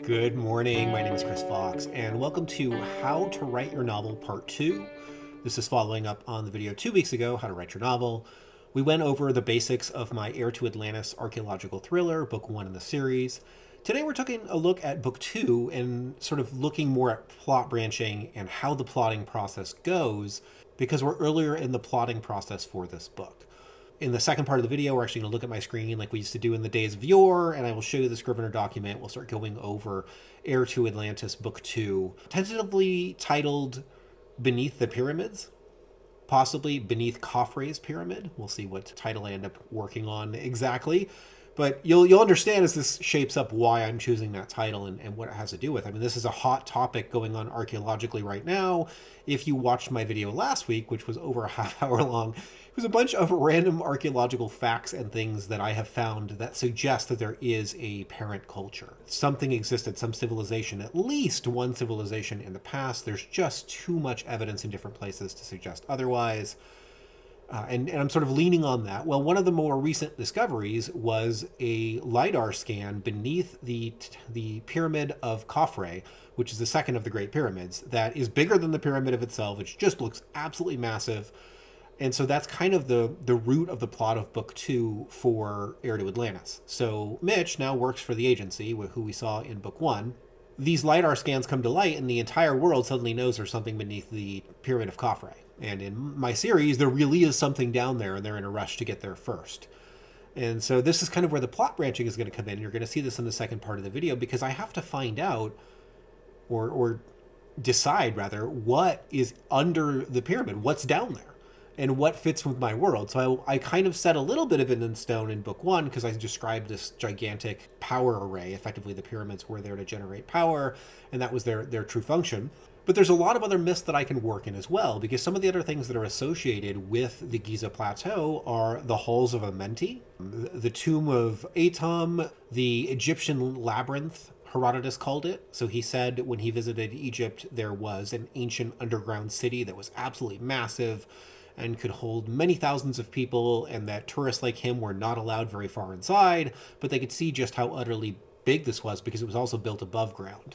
Good morning, my name is Chris Fox, and welcome to How to Write Your Novel Part 2. This is following up on the video 2 weeks ago, How to Write Your Novel. We went over the basics of my Heir to Atlantis archaeological thriller, book 1 in the series. Today we're taking a look at book 2 and sort of looking more at plot branching and how the plotting process goes, because we're earlier in the plotting process for this book. In the second part of the video, we're actually going to look at my screen like we used to do in the days of yore, and I will show you the Scrivener document. We'll start going over Heir to Atlantis Book 2, tentatively titled Beneath the Pyramids, possibly Beneath Khafre's Pyramid. We'll see what title I end up working on exactly. But you'll understand as this shapes up why I'm choosing that title and what it has to do with. I mean, this is a hot topic going on archaeologically right now. If you watched my video last week, which was over a half hour long, it was a bunch of random archaeological facts and things that I have found that suggest that there is a parent culture. Something existed, some civilization, at least one civilization in the past. There's just too much evidence in different places to suggest otherwise. And I'm sort of leaning on that. Well, one of the more recent discoveries was a LiDAR scan beneath the Pyramid of Khafre, which is the second of the Great Pyramids, that is bigger than the pyramid of itself, which just looks absolutely massive. And so that's kind of the root of the plot of Book 2 for Heir to Atlantis. So Mitch now works for the agency, who we saw in Book 1. These LiDAR scans come to light, and the entire world suddenly knows there's something beneath the Pyramid of Khafre. And in my series, there really is something down there, and they're in a rush to get there first. And so this is kind of where the plot branching is going to come in. You're going to see this in the second part of the video, because I have to find out, or decide, rather, what is under the pyramid, what's down there, and what fits with my world. So I kind of set a little bit of it in stone in Book 1, because I described this gigantic power array. Effectively, the pyramids were there to generate power, and that was their true function. But there's a lot of other myths that I can work in as well, because some of the other things that are associated with the Giza Plateau are the halls of Amenti, the tomb of Atum, the Egyptian labyrinth, Herodotus called it. So he said when he visited Egypt, there was an ancient underground city that was absolutely massive and could hold many thousands of people, and that tourists like him were not allowed very far inside, but they could see just how utterly big this was because it was also built above ground.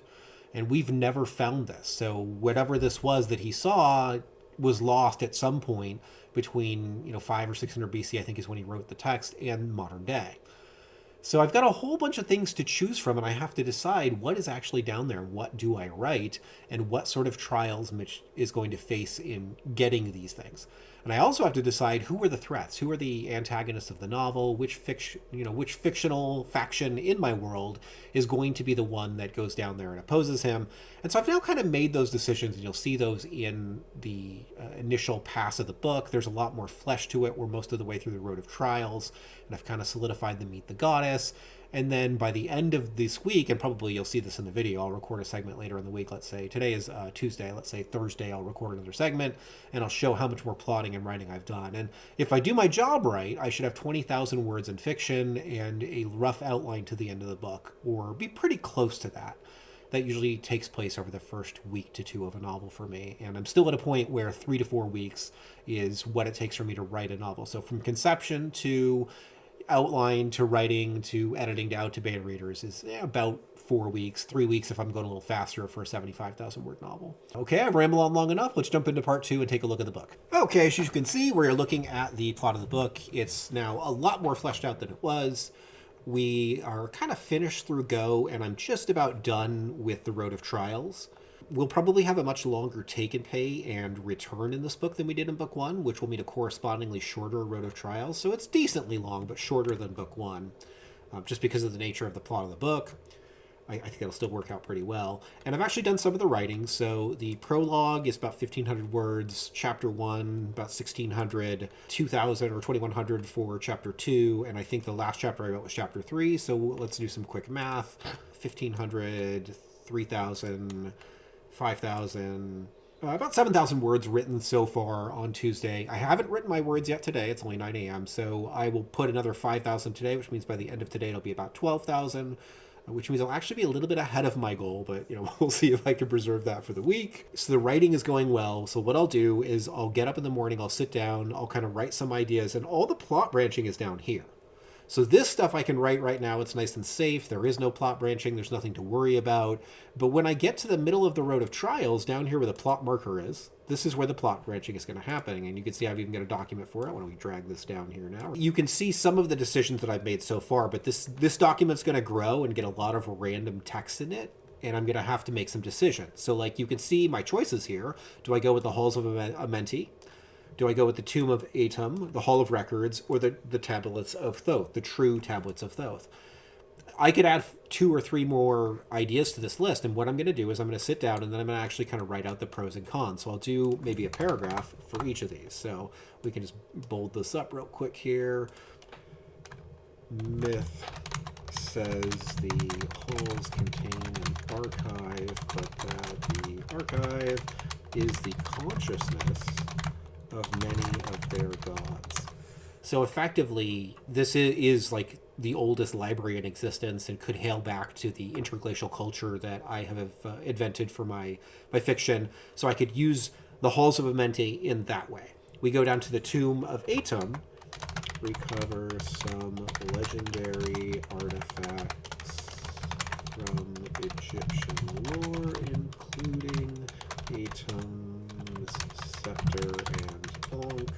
And we've never found this. So whatever this was that he saw was lost at some point between 500 or 600 BC, I think is when he wrote the text, and modern day. So I've got a whole bunch of things to choose from, and I have to decide what is actually down there, what do I write, and what sort of trials Mitch is going to face in getting these things. And I also have to decide who are the threats, who are the antagonists of the novel, which fictional faction in my world is going to be the one that goes down there and opposes him. And so I've now kind of made those decisions, and you'll see those in the initial pass of the book. There's a lot more flesh to it. We're most of the way through the Road of Trials, and I've kind of solidified the Meet the Goddess. And then by the end of this week, and probably you'll see this in the video, I'll record a segment later in the week. Let's say today is Tuesday. Let's say Thursday, I'll record another segment, and I'll show how much more plotting and writing I've done. And if I do my job right, I should have 20,000 words in fiction and a rough outline to the end of the book, or be pretty close to that. That usually takes place over the first week to 2 of a novel for me. And I'm still at a point where 3 to 4 weeks is what it takes for me to write a novel. So from conception to outline to writing to editing to out to beta readers is about 4 weeks, 3 weeks if I'm going a little faster for a 75,000 word novel. Okay, I've rambled on long enough. Let's jump into part 2 and take a look at the book. Okay, as you can see, we're looking at the plot of the book. It's now a lot more fleshed out than it was. We are kind of finished through Go, and I'm just about done with the Road of Trials. We'll probably have a much longer take and pay and return in this book than we did in Book 1, which will mean a correspondingly shorter Road of Trials. So it's decently long, but shorter than Book 1, just because of the nature of the plot of the book. I think that'll still work out pretty well. And I've actually done some of the writing. So the prologue is about 1,500 words, Chapter 1, about 1,600, 2,000 or 2,100 for Chapter 2, and I think the last chapter I wrote was Chapter 3. So let's do some quick math. 1,500, 3,000... 5,000, about 7,000 words written so far on Tuesday. I haven't written my words yet today. It's only 9 a.m. So I will put another 5,000 today, which means by the end of today, it'll be about 12,000, which means I'll actually be a little bit ahead of my goal, but we'll see if I can preserve that for the week. So the writing is going well. So what I'll do is I'll get up in the morning, I'll sit down, I'll kind of write some ideas, and all the plot branching is down here. So this stuff I can write right now. It's nice and safe. There is no plot branching. There's nothing to worry about. But when I get to the middle of the Road of Trials, down here where the plot marker is, this is where the plot branching is going to happen. And you can see I've even got a document for it. Why don't we drag this down here now? You can see some of the decisions that I've made so far, but this document's going to grow and get a lot of random text in it. And I'm going to have to make some decisions. So like you can see my choices here. Do I go with the Halls of Amenti? Do I go with the Tomb of Atum, the Hall of Records, or the Tablets of Thoth, the true Tablets of Thoth? I could add 2 or 3 more ideas to this list, and what I'm going to do is I'm going to sit down and then I'm going to actually kind of write out the pros and cons. So I'll do maybe a paragraph for each of these. So we can just bold this up real quick here. Myth says the halls contain an archive, but that the archive is the consciousness of many of their gods. So effectively, this is like the oldest library in existence and could hail back to the interglacial culture that I have invented for my fiction. So I could use the Halls of Amenti in that way. We go down to the Tomb of Atum, recover some legendary artifacts from Egyptian lore, including Atum's scepter and Ankh.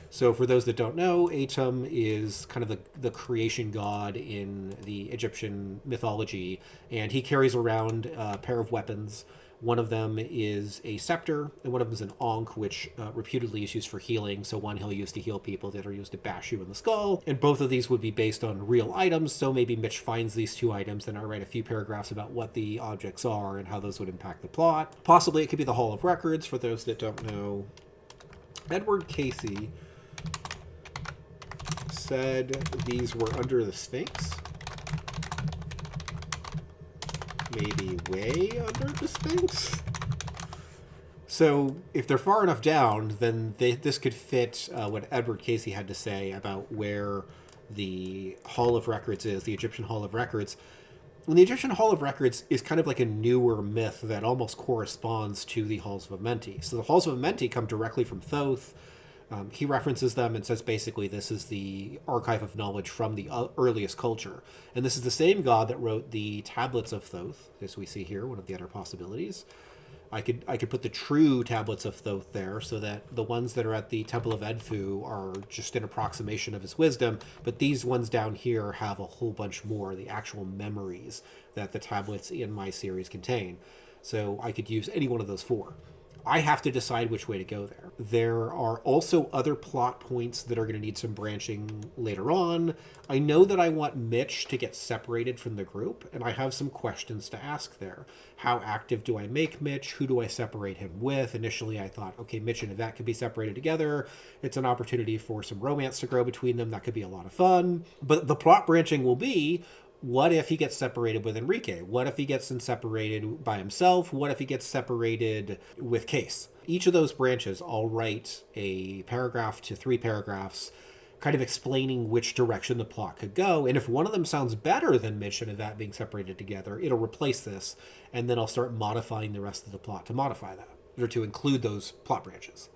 So for those that don't know, Atum is kind of the creation god in the Egyptian mythology, and he carries around a pair of weapons. One of them is a scepter, and one of them is an Ankh, which reputedly is used for healing. So one he'll use to heal people, the other used to bash you in the skull. And both of these would be based on real items, so maybe Mitch finds these 2 items, and I write a few paragraphs about what the objects are and how those would impact the plot. Possibly it could be the Hall of Records, for those that don't know. Edward Casey said these were under the Sphinx. Maybe way under the Sphinx. So if they're far enough down, then this could fit what Edward Casey had to say about where the Hall of Records is, the Egyptian Hall of Records. And the Egyptian Hall of Records is kind of like a newer myth that almost corresponds to the Halls of Amenti. So the Halls of Amenti come directly from Thoth. He references them and says basically this is the archive of knowledge from the earliest culture. And this is the same god that wrote the Tablets of Thoth, as we see here, one of the other possibilities. I could put the true Tablets of Thoth there so that the ones that are at the Temple of Edfu are just an approximation of his wisdom, but these ones down here have a whole bunch more, the actual memories that the tablets in my series contain. So I could use any one of those 4. I have to decide which way to go there. There are also other plot points that are going to need some branching later on. I know that I want Mitch to get separated from the group, and I have some questions to ask there. How active do I make Mitch? Who do I separate him with? Initially, I thought, okay, Mitch and Yvette could be separated together. It's an opportunity for some romance to grow between them. That could be a lot of fun. But the plot branching will be, what if he gets separated with Enrique? What if he gets separated by himself? What if he gets separated with Case? Each of those branches, I'll write a paragraph to 3 paragraphs kind of explaining which direction the plot could go. And if one of them sounds better than Mitch and Yvette being separated together, it'll replace this. And then I'll start modifying the rest of the plot to modify that, or to include those plot branches.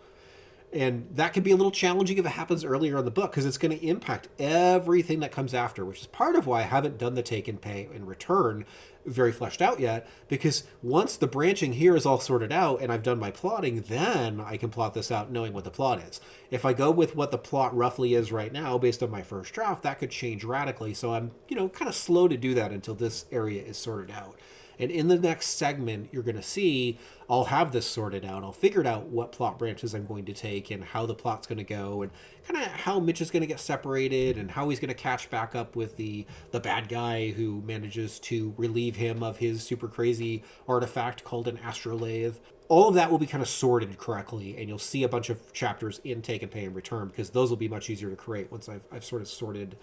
And that can be a little challenging if it happens earlier in the book, because it's going to impact everything that comes after, which is part of why I haven't done the take and pay and return very fleshed out yet, because once the branching here is all sorted out and I've done my plotting, then I can plot this out knowing what the plot is. If I go with what the plot roughly is right now based on my first draft, that could change radically. So I'm, kind of slow to do that until this area is sorted out. And in the next segment, you're going to see I'll have this sorted out. I'll figure out what plot branches I'm going to take and how the plot's going to go and kind of how Mitch is going to get separated and how he's going to catch back up with the bad guy who manages to relieve him of his super crazy artifact called an astrolabe. All of that will be kind of sorted correctly, and you'll see a bunch of chapters in Take and Pay and Return, because those will be much easier to create once I've sort of sorted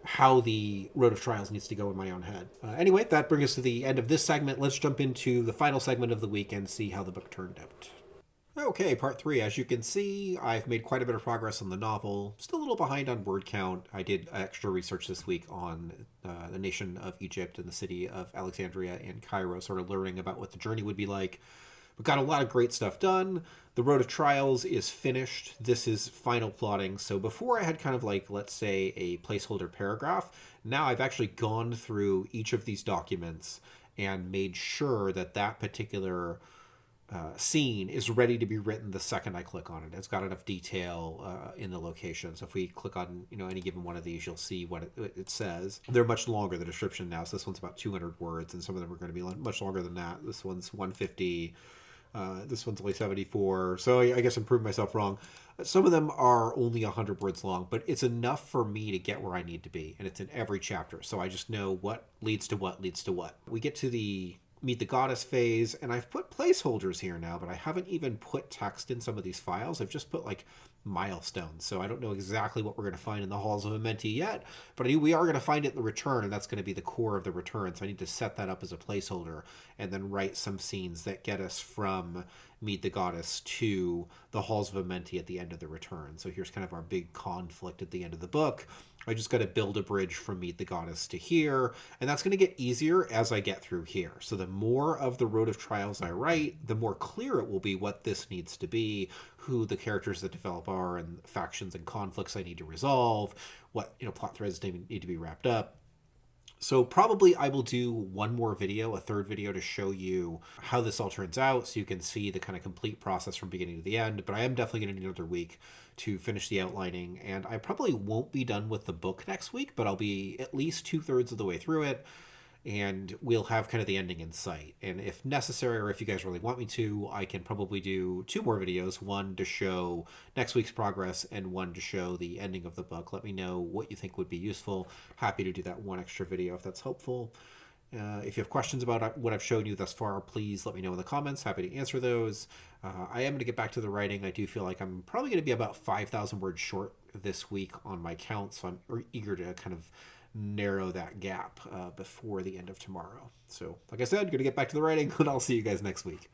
how the Road of Trials needs to go in my own head. Anyway, that brings us to the end of this segment. Let's jump into the final segment of the week and see how the book turned out. Okay, part 3. As you can see, I've made quite a bit of progress on the novel. Still a little behind on word count. I did extra research this week on the nation of Egypt and the city of Alexandria and Cairo, sort of learning about what the journey would be like. But got a lot of great stuff done. The Road of Trials is finished. This is final plotting. So before I had kind of like, let's say, a placeholder paragraph. Now I've actually gone through each of these documents and made sure that that particular scene is ready to be written the second I click on it. It's got enough detail in the location. So if we click on any given one of these, you'll see what it says. They're much longer, the description now. So this one's about 200 words, and some of them are going to be much longer than that. This one's 150. This one's only 74. So I guess I'm proving myself wrong. Some of them are only 100 words long, but it's enough for me to get where I need to be. And it's in every chapter. So I just know what leads to what leads to what. We get to the Meet the Goddess phase, and I've put placeholders here now, but I haven't even put text in some of these files. I've just put like milestones. So I don't know exactly what we're going to find in the Halls of Amenti yet, but we are going to find it in the return, and that's going to be the core of the return. So I need to set that up as a placeholder and then write some scenes that get us from Meet the Goddess to the Halls of Amenti at the end of the return. So here's kind of our big conflict at the end of the book. I just got to build a bridge from Meet the Goddess to here, and that's going to get easier as I get through here. So the more of the Road of Trials I write, the more clear it will be what this needs to be, who the characters that develop are, and factions and conflicts I need to resolve, what plot threads need to be wrapped up. So probably I will do one more video, a third video, to show you how this all turns out so you can see the kind of complete process from beginning to the end. But I am definitely going to need another week to finish the outlining, and I probably won't be done with the book next week, but I'll be at least 2/3 of the way through it, and we'll have kind of the ending in sight. And if necessary, or if you guys really want me to, I can probably do 2 more videos, one to show next week's progress and one to show the ending of the book. Let me know what you think would be useful. Happy to do that one extra video if that's helpful. If you have questions about what I've shown you thus far, please let me know in the comments. Happy to answer those. I am going to get back to the writing. I do feel like I'm probably going to be about 5,000 words short this week on my count, so I'm eager to kind of narrow that gap before the end of tomorrow. So, like I said, going to get back to the writing, and I'll see you guys next week.